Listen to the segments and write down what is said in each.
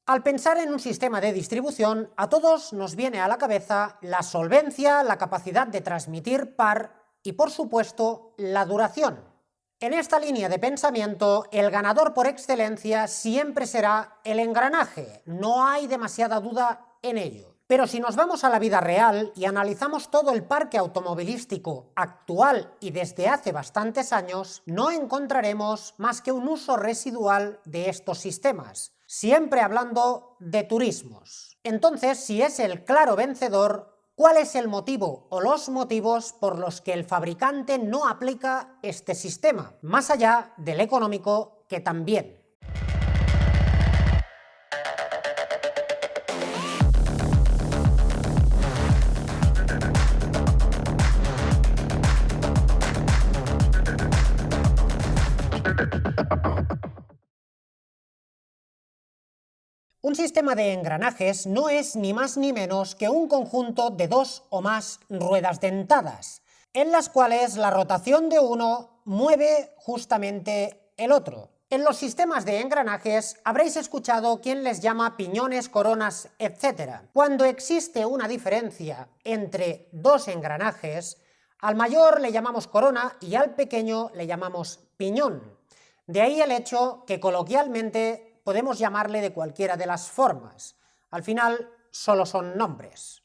Al pensar en un sistema de distribución, a todos nos viene a la cabeza la solvencia, la capacidad de transmitir par y, por supuesto, la duración. En esta línea de pensamiento, el ganador por excelencia siempre será el engranaje, no hay demasiada duda en ello. Pero si nos vamos a la vida real y analizamos todo el parque automovilístico actual y desde hace bastantes años, no encontraremos más que un uso residual de estos sistemas, siempre hablando de turismos. Entonces, si es el claro vencedor, ¿cuál es el motivo o los motivos por los que el fabricante no aplica este sistema? Más allá del económico, que también. Un sistema de engranajes no es ni más ni menos que un conjunto de dos o más ruedas dentadas, en las cuales la rotación de uno mueve justamente el otro. En los sistemas de engranajes habréis escuchado quien les llama piñones, coronas, etc. Cuando existe una diferencia entre dos engranajes, al mayor le llamamos corona y al pequeño le llamamos piñón. De ahí el hecho que coloquialmente podemos llamarle de cualquiera de las formas. Al final, solo son nombres.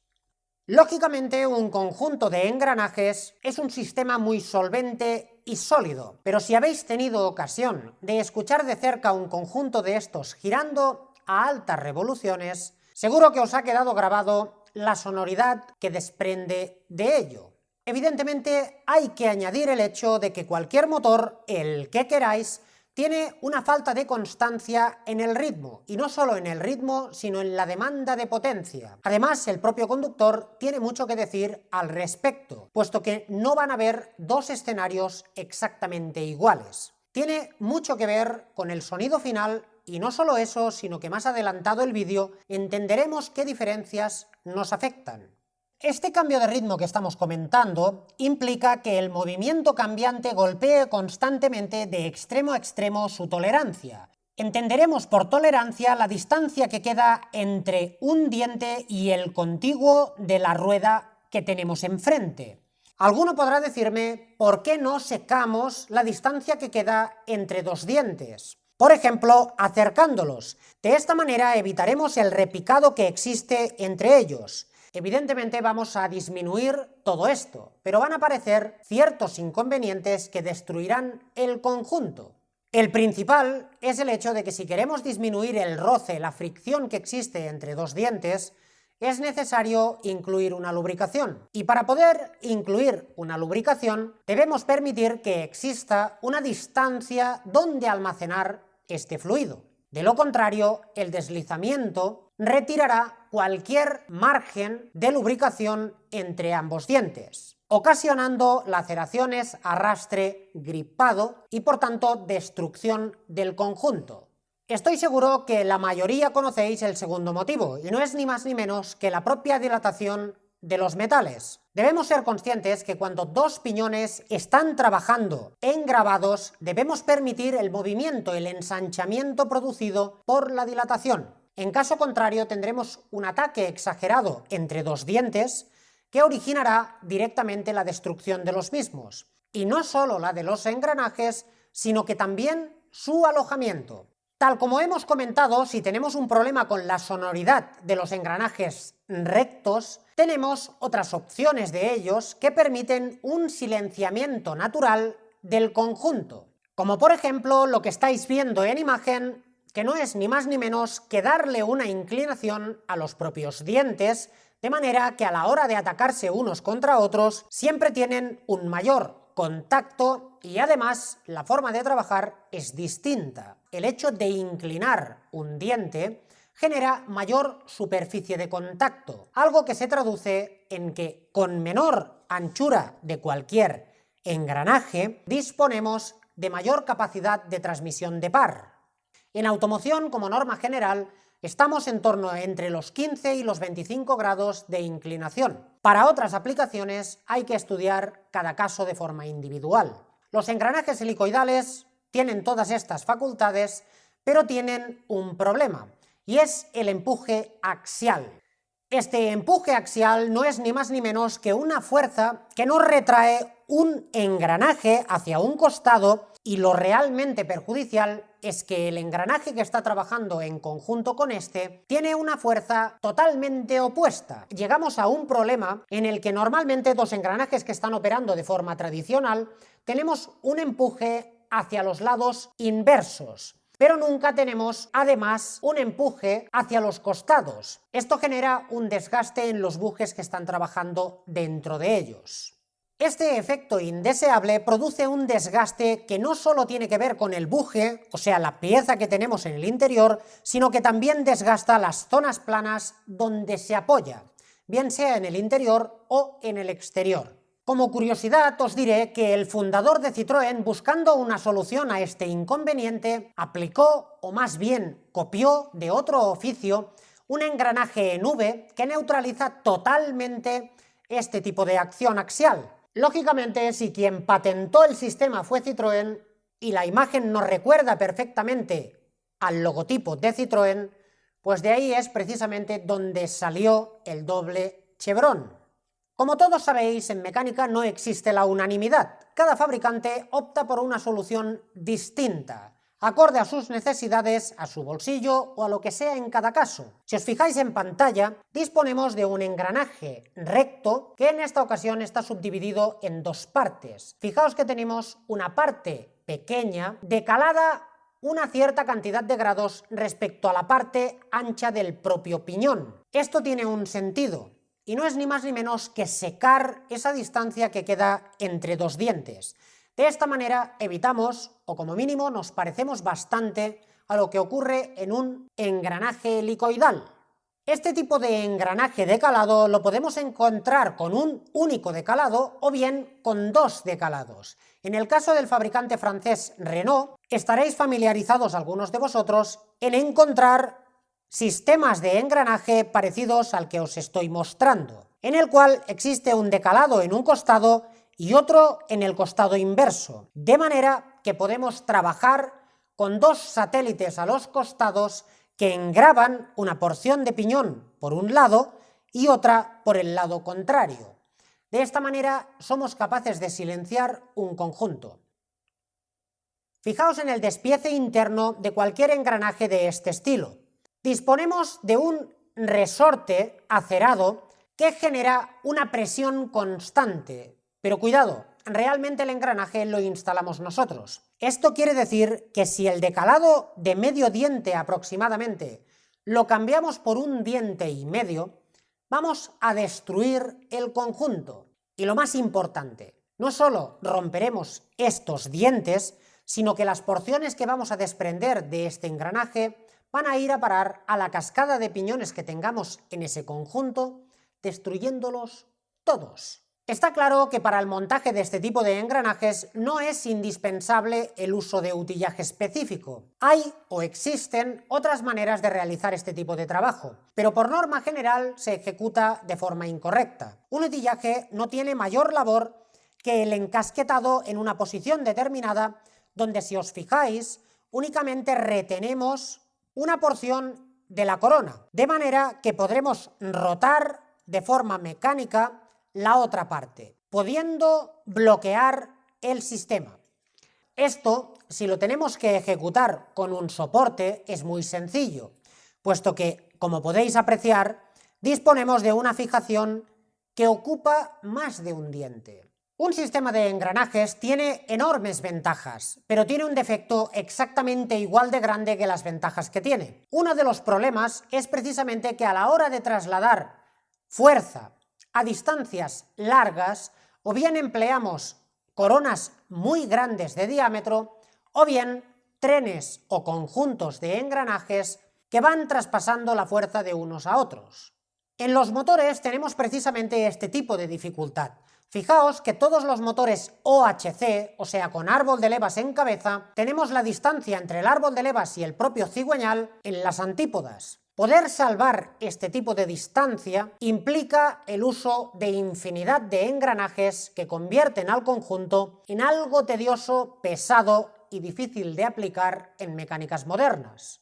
Lógicamente, un conjunto de engranajes es un sistema muy solvente y sólido, pero si habéis tenido ocasión de escuchar de cerca un conjunto de estos girando a altas revoluciones, seguro que os ha quedado grabado la sonoridad que desprende de ello. Evidentemente, hay que añadir el hecho de que cualquier motor, el que queráis, tiene una falta de constancia en el ritmo, y no solo en el ritmo, sino en la demanda de potencia. Además, el propio conductor tiene mucho que decir al respecto, puesto que no van a haber dos escenarios exactamente iguales. Tiene mucho que ver con el sonido final, y no solo eso, sino que más adelantado el vídeo entenderemos qué diferencias nos afectan. Este cambio de ritmo que estamos comentando implica que el movimiento cambiante golpee constantemente de extremo a extremo su tolerancia. Entenderemos por tolerancia la distancia que queda entre un diente y el contiguo de la rueda que tenemos enfrente. Alguno podrá decirme por qué no secamos la distancia que queda entre dos dientes. Por ejemplo, acercándolos. De esta manera evitaremos el repicado que existe entre ellos. Evidentemente vamos a disminuir todo esto, pero van a aparecer ciertos inconvenientes que destruirán el conjunto. El principal es el hecho de que si queremos disminuir el roce, la fricción que existe entre dos dientes, es necesario incluir una lubricación. Y para poder incluir una lubricación, debemos permitir que exista una distancia donde almacenar este fluido. De lo contrario, el deslizamiento retirará cualquier margen de lubricación entre ambos dientes, ocasionando laceraciones, arrastre, gripado y por tanto destrucción del conjunto. Estoy seguro que la mayoría conocéis el segundo motivo, y no es ni más ni menos que la propia dilatación de los metales. Debemos ser conscientes que cuando dos piñones están trabajando engravados, debemos permitir el movimiento, el ensanchamiento producido por la dilatación. En caso contrario, tendremos un ataque exagerado entre dos dientes que originará directamente la destrucción de los mismos. Y no solo la de los engranajes, sino que también su alojamiento. Tal como hemos comentado, si tenemos un problema con la sonoridad de los engranajes rectos, tenemos otras opciones de ellos que permiten un silenciamiento natural del conjunto, como por ejemplo lo que estáis viendo en imagen, que no es ni más ni menos que darle una inclinación a los propios dientes, de manera que a la hora de atacarse unos contra otros siempre tienen un mayor contacto y además la forma de trabajar es distinta. El hecho de inclinar un diente genera mayor superficie de contacto, algo que se traduce en que con menor anchura de cualquier engranaje disponemos de mayor capacidad de transmisión de par. En automoción, como norma general, estamos en torno entre los 15 y los 25 grados de inclinación. Para otras aplicaciones hay que estudiar cada caso de forma individual. Los engranajes helicoidales tienen todas estas facultades, pero tienen un problema, y es el empuje axial. Este empuje axial no es ni más ni menos que una fuerza que nos retrae un engranaje hacia un costado, y lo realmente perjudicial es que el engranaje que está trabajando en conjunto con este tiene una fuerza totalmente opuesta. Llegamos a un problema en el que normalmente dos engranajes que están operando de forma tradicional tenemos un empuje hacia los lados inversos, pero nunca tenemos, además, un empuje hacia los costados. Esto genera un desgaste en los bujes que están trabajando dentro de ellos. Este efecto indeseable produce un desgaste que no solo tiene que ver con el buje, o sea, la pieza que tenemos en el interior, sino que también desgasta las zonas planas donde se apoya, bien sea en el interior o en el exterior. Como curiosidad os diré que el fundador de Citroën, buscando una solución a este inconveniente, aplicó, o más bien copió de otro oficio, un engranaje en V que neutraliza totalmente este tipo de acción axial. Lógicamente, si quien patentó el sistema fue Citroën y la imagen nos recuerda perfectamente al logotipo de Citroën, pues de ahí es precisamente donde salió el doble chevrón. Como todos sabéis, en mecánica no existe la unanimidad. Cada fabricante opta por una solución distinta, acorde a sus necesidades, a su bolsillo o a lo que sea en cada caso. Si os fijáis en pantalla, disponemos de un engranaje recto que en esta ocasión está subdividido en dos partes. Fijaos que tenemos una parte pequeña decalada una cierta cantidad de grados respecto a la parte ancha del propio piñón. Esto tiene un sentido, y no es ni más ni menos que secar esa distancia que queda entre dos dientes. De esta manera evitamos, o como mínimo nos parecemos bastante, a lo que ocurre en un engranaje helicoidal. Este tipo de engranaje decalado lo podemos encontrar con un único decalado o bien con dos decalados. En el caso del fabricante francés Renault, estaréis familiarizados algunos de vosotros en encontrar sistemas de engranaje parecidos al que os estoy mostrando, en el cual existe un decalado en un costado y otro en el costado inverso, de manera que podemos trabajar con dos satélites a los costados que engravan una porción de piñón por un lado y otra por el lado contrario. De esta manera somos capaces de silenciar un conjunto. Fijaos en el despiece interno de cualquier engranaje de este estilo. Disponemos de un resorte acerado que genera una presión constante, pero cuidado, realmente el engranaje lo instalamos nosotros. Esto quiere decir que si el decalado de medio diente aproximadamente lo cambiamos por un diente y medio, vamos a destruir el conjunto. Y lo más importante, no solo romperemos estos dientes, sino que las porciones que vamos a desprender de este engranaje van a ir a parar a la cascada de piñones que tengamos en ese conjunto, destruyéndolos todos. Está claro que para el montaje de este tipo de engranajes no es indispensable el uso de utillaje específico. Hay o existen otras maneras de realizar este tipo de trabajo, pero por norma general se ejecuta de forma incorrecta. Un utillaje no tiene mayor labor que el encasquetado en una posición determinada, donde si os fijáis, únicamente retenemos una porción de la corona, de manera que podremos rotar de forma mecánica la otra parte, pudiendo bloquear el sistema. Esto, si lo tenemos que ejecutar con un soporte, es muy sencillo, puesto que, como podéis apreciar, disponemos de una fijación que ocupa más de un diente. Un sistema de engranajes tiene enormes ventajas, pero tiene un defecto exactamente igual de grande que las ventajas que tiene. Uno de los problemas es precisamente que a la hora de trasladar fuerza a distancias largas, o bien empleamos coronas muy grandes de diámetro, o bien trenes o conjuntos de engranajes que van traspasando la fuerza de unos a otros. En los motores tenemos precisamente este tipo de dificultad. Fijaos que todos los motores OHC, o sea con árbol de levas en cabeza, tenemos la distancia entre el árbol de levas y el propio cigüeñal en las antípodas. Poder salvar este tipo de distancia implica el uso de infinidad de engranajes que convierten al conjunto en algo tedioso, pesado y difícil de aplicar en mecánicas modernas.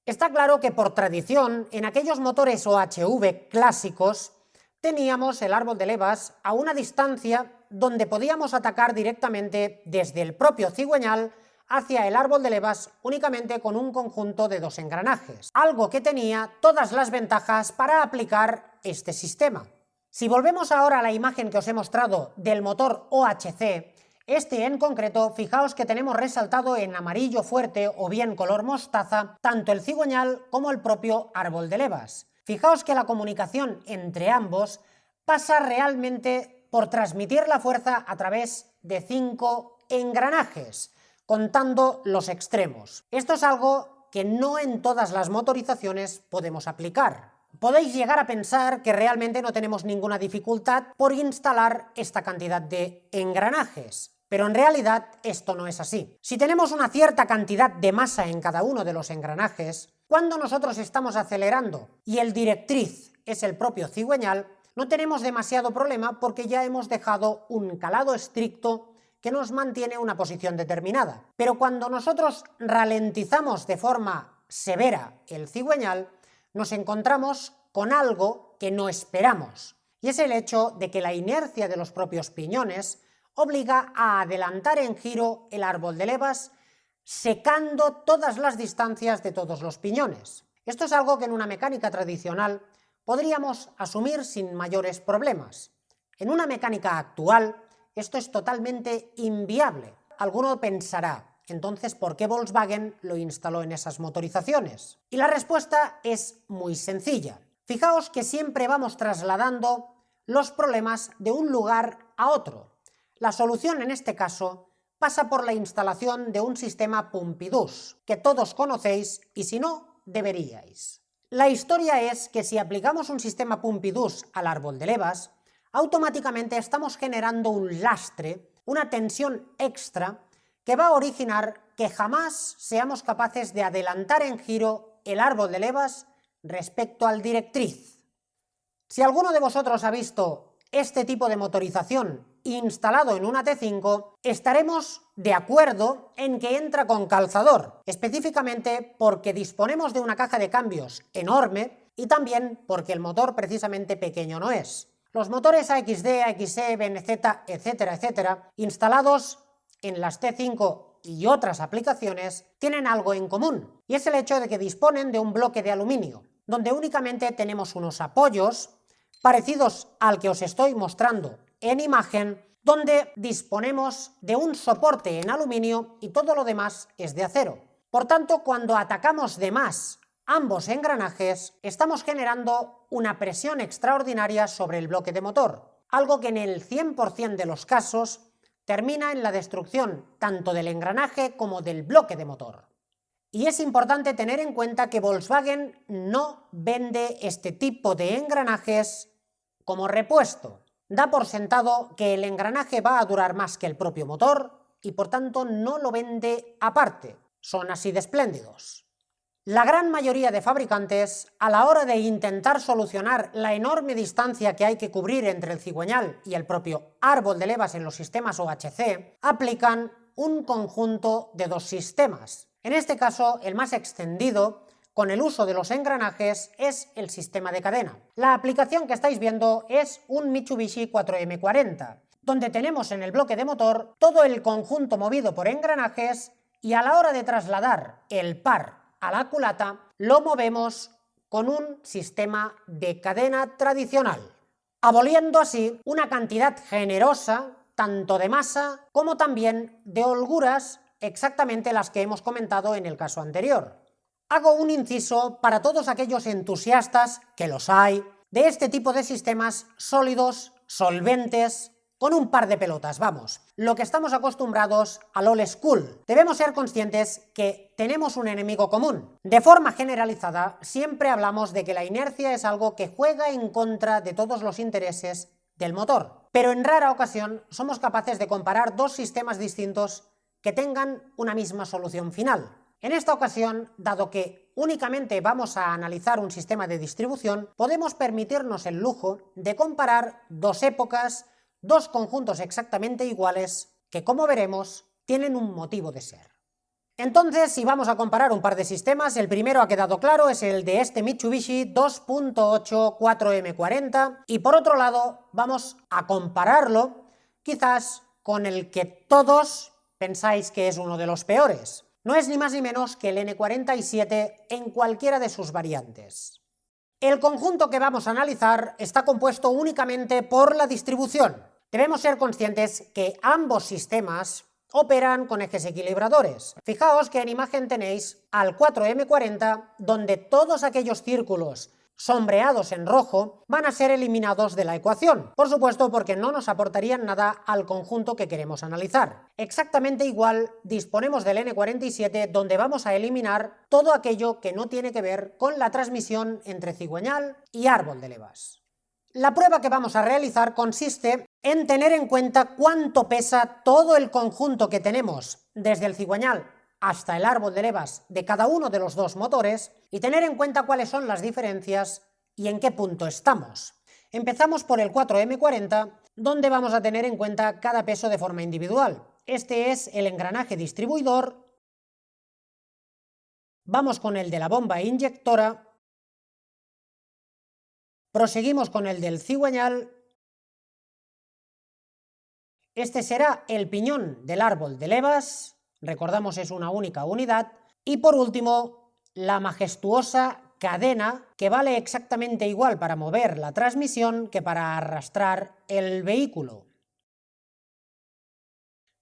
Está claro que por tradición, en aquellos motores OHV clásicos, teníamos el árbol de levas a una distancia donde podíamos atacar directamente desde el propio cigüeñal hacia el árbol de levas únicamente con un conjunto de 2 engranajes, algo que tenía todas las ventajas para aplicar este sistema. Si volvemos ahora a la imagen que os he mostrado del motor OHC, este en concreto, fijaos que tenemos resaltado en amarillo fuerte o bien color mostaza tanto el cigüeñal como el propio árbol de levas. Fijaos que la comunicación entre ambos pasa realmente por transmitir la fuerza a través de 5 engranajes, contando los extremos. Esto es algo que no en todas las motorizaciones podemos aplicar. Podéis llegar a pensar que realmente no tenemos ninguna dificultad por instalar esta cantidad de engranajes, pero en realidad esto no es así. Si tenemos una cierta cantidad de masa en cada uno de los engranajes, cuando nosotros estamos acelerando y el directriz es el propio cigüeñal, no tenemos demasiado problema porque ya hemos dejado un calado estricto que nos mantiene una posición determinada. Pero cuando nosotros ralentizamos de forma severa el cigüeñal, nos encontramos con algo que no esperamos, y es el hecho de que la inercia de los propios piñones obliga a adelantar en giro el árbol de levas, secando todas las distancias de todos los piñones. Esto es algo que en una mecánica tradicional podríamos asumir sin mayores problemas. En una mecánica actual, esto es totalmente inviable. Alguno pensará, entonces, ¿por qué Volkswagen lo instaló en esas motorizaciones? Y la respuesta es muy sencilla. Fijaos que siempre vamos trasladando los problemas de un lugar a otro. La solución en este caso pasa por la instalación de un sistema Pompidou, que todos conocéis y si no, deberíais. La historia es que si aplicamos un sistema Pompidou al árbol de levas, automáticamente estamos generando un lastre, una tensión extra, que va a originar que jamás seamos capaces de adelantar en giro el árbol de levas respecto al directriz. Si alguno de vosotros ha visto este tipo de motorización instalado en una T5, estaremos de acuerdo en que entra con calzador, específicamente porque disponemos de una caja de cambios enorme y también porque el motor precisamente pequeño no es. Los motores AXD, AXE, BNZ, etcétera, etcétera, instalados en las T5 y otras aplicaciones, tienen algo en común, y es el hecho de que disponen de un bloque de aluminio, donde únicamente tenemos unos apoyos parecidos al que os estoy mostrando en imagen, donde disponemos de un soporte en aluminio y todo lo demás es de acero. Por tanto, cuando atacamos de más ambos engranajes, estamos generando una presión extraordinaria sobre el bloque de motor, algo que en el 100% de los casos termina en la destrucción tanto del engranaje como del bloque de motor. Y es importante tener en cuenta que Volkswagen no vende este tipo de engranajes como repuesto. Da por sentado que el engranaje va a durar más que el propio motor y por tanto no lo vende aparte. Son así de espléndidos. La gran mayoría de fabricantes, a la hora de intentar solucionar la enorme distancia que hay que cubrir entre el cigüeñal y el propio árbol de levas en los sistemas OHC, aplican un conjunto de 2 sistemas. En este caso, el más extendido, con el uso de los engranajes, es el sistema de cadena. La aplicación que estáis viendo es un Mitsubishi 4M40, donde tenemos en el bloque de motor todo el conjunto movido por engranajes y a la hora de trasladar el par a la culata, lo movemos con un sistema de cadena tradicional, aboliendo así una cantidad generosa tanto de masa como también de holguras, exactamente las que hemos comentado en el caso anterior. Hago un inciso para todos aquellos entusiastas, que los hay, de este tipo de sistemas sólidos, solventes, con un par de pelotas, vamos, lo que estamos acostumbrados al old school. Debemos ser conscientes que tenemos un enemigo común. De forma generalizada, siempre hablamos de que la inercia es algo que juega en contra de todos los intereses del motor, pero en rara ocasión somos capaces de comparar 2 sistemas distintos que tengan una misma solución final. En esta ocasión, dado que únicamente vamos a analizar un sistema de distribución, podemos permitirnos el lujo de comparar 2 épocas, 2 conjuntos exactamente iguales que, como veremos, tienen un motivo de ser. Entonces, si vamos a comparar un par de sistemas, el primero ha quedado claro, es el de este Mitsubishi 2.8 4M40, y por otro lado vamos a compararlo quizás con el que todos pensáis que es uno de los peores. No es ni más ni menos que el N47 en cualquiera de sus variantes. El conjunto que vamos a analizar está compuesto únicamente por la distribución. Debemos ser conscientes que ambos sistemas operan con ejes equilibradores. Fijaos que en imagen tenéis al 4M40, donde todos aquellos círculos sombreados en rojo van a ser eliminados de la ecuación, por supuesto porque no nos aportarían nada al conjunto que queremos analizar. Exactamente igual disponemos del N47, donde vamos a eliminar todo aquello que no tiene que ver con la transmisión entre cigüeñal y árbol de levas. La prueba que vamos a realizar consiste en tener en cuenta cuánto pesa todo el conjunto que tenemos desde el cigüeñal hasta el árbol de levas de cada uno de los dos motores y tener en cuenta cuáles son las diferencias y en qué punto estamos. Empezamos por el 4M40, donde vamos a tener en cuenta cada peso de forma individual. Este es el engranaje distribuidor. Vamos con el de la bomba inyectora. Proseguimos con el del cigüeñal. Este será el piñón del árbol de levas, recordamos es una única unidad, y por último la majestuosa cadena, que vale exactamente igual para mover la transmisión que para arrastrar el vehículo.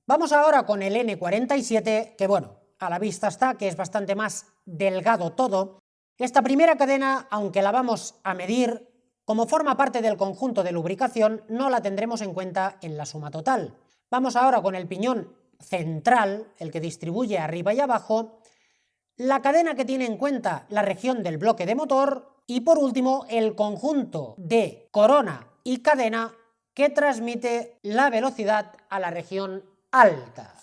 Vamos ahora con el N47, que bueno, a la vista está que es bastante más delgado todo. Esta primera cadena, aunque la vamos a medir, como forma parte del conjunto de lubricación, no la tendremos en cuenta en la suma total. Vamos ahora con el piñón central, el que distribuye arriba y abajo, la cadena que tiene en cuenta la región del bloque de motor y por último el conjunto de corona y cadena que transmite la velocidad a la región alta.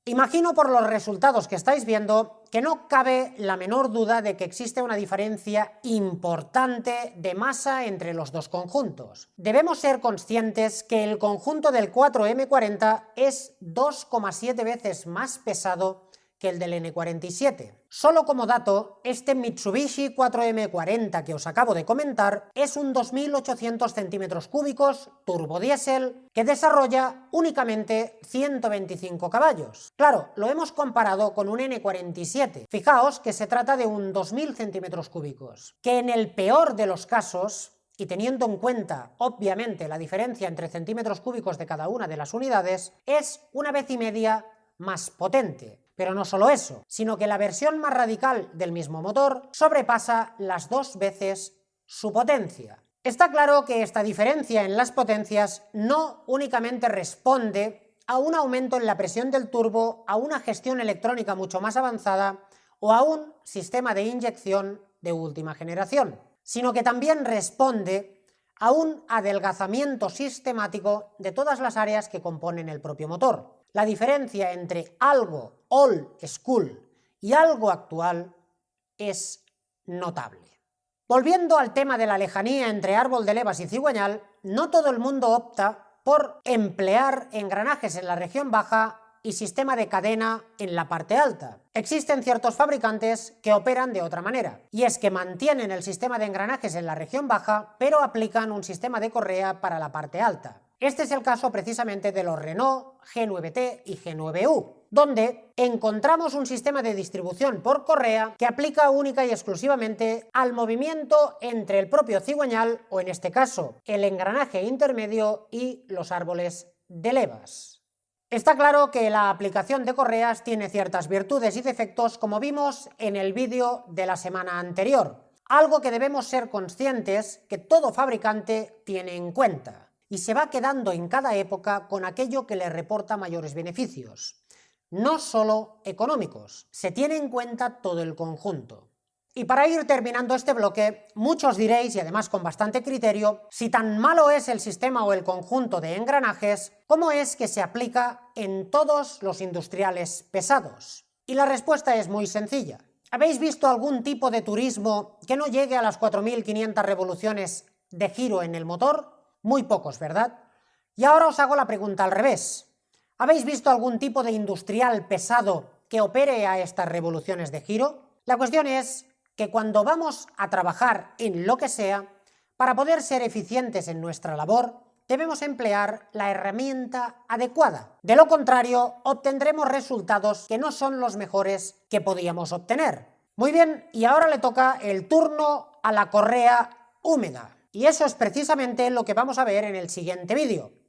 Imagino por los resultados que estáis viendo que no cabe la menor duda de que existe una diferencia importante de masa entre los dos conjuntos. Debemos ser conscientes que el conjunto del 4M40 es 2,7 veces más pesado que el del N47. Solo como dato, este Mitsubishi 4M40 que os acabo de comentar es un 2.800 centímetros cúbicos turbodiesel que desarrolla únicamente 125 caballos. Claro, lo hemos comparado con un N47. Fijaos que se trata de un 2.000 centímetros cúbicos, que en el peor de los casos, y teniendo en cuenta, obviamente, la diferencia entre centímetros cúbicos de cada una de las unidades, es 1,5 veces más potente. Pero no solo eso, sino que la versión más radical del mismo motor sobrepasa las 2 veces su potencia. Está claro que esta diferencia en las potencias no únicamente responde a un aumento en la presión del turbo, a una gestión electrónica mucho más avanzada o a un sistema de inyección de última generación, sino que también responde a un adelgazamiento sistemático de todas las áreas que componen el propio motor. La diferencia entre algo old school y algo actual es notable. Volviendo al tema de la lejanía entre árbol de levas y cigüeñal, no todo el mundo opta por emplear engranajes en la región baja y sistema de cadena en la parte alta. Existen ciertos fabricantes que operan de otra manera, y es que mantienen el sistema de engranajes en la región baja, pero aplican un sistema de correa para la parte alta. Este es el caso precisamente de los Renault G9T y G9U, donde encontramos un sistema de distribución por correa que aplica única y exclusivamente al movimiento entre el propio cigüeñal, o en este caso el engranaje intermedio, y los árboles de levas. Está claro que la aplicación de correas tiene ciertas virtudes y defectos, como vimos en el vídeo de la semana anterior, algo que debemos ser conscientes que todo fabricante tiene en cuenta y se va quedando en cada época con aquello que le reporta mayores beneficios, no solo económicos, se tiene en cuenta todo el conjunto. Y para ir terminando este bloque, muchos diréis, y además con bastante criterio, si tan malo es el sistema o el conjunto de engranajes, ¿cómo es que se aplica en todos los industriales pesados? Y la respuesta es muy sencilla. ¿Habéis visto algún tipo de turismo que no llegue a las 4.500 revoluciones de giro en el motor? Muy pocos, ¿verdad? Y ahora os hago la pregunta al revés. ¿Habéis visto algún tipo de industrial pesado que opere a estas revoluciones de giro? La cuestión es que cuando vamos a trabajar en lo que sea, para poder ser eficientes en nuestra labor, debemos emplear la herramienta adecuada. De lo contrario, obtendremos resultados que no son los mejores que podíamos obtener. Muy bien, y ahora le toca el turno a la correa húmeda. Y eso es precisamente lo que vamos a ver en el siguiente vídeo.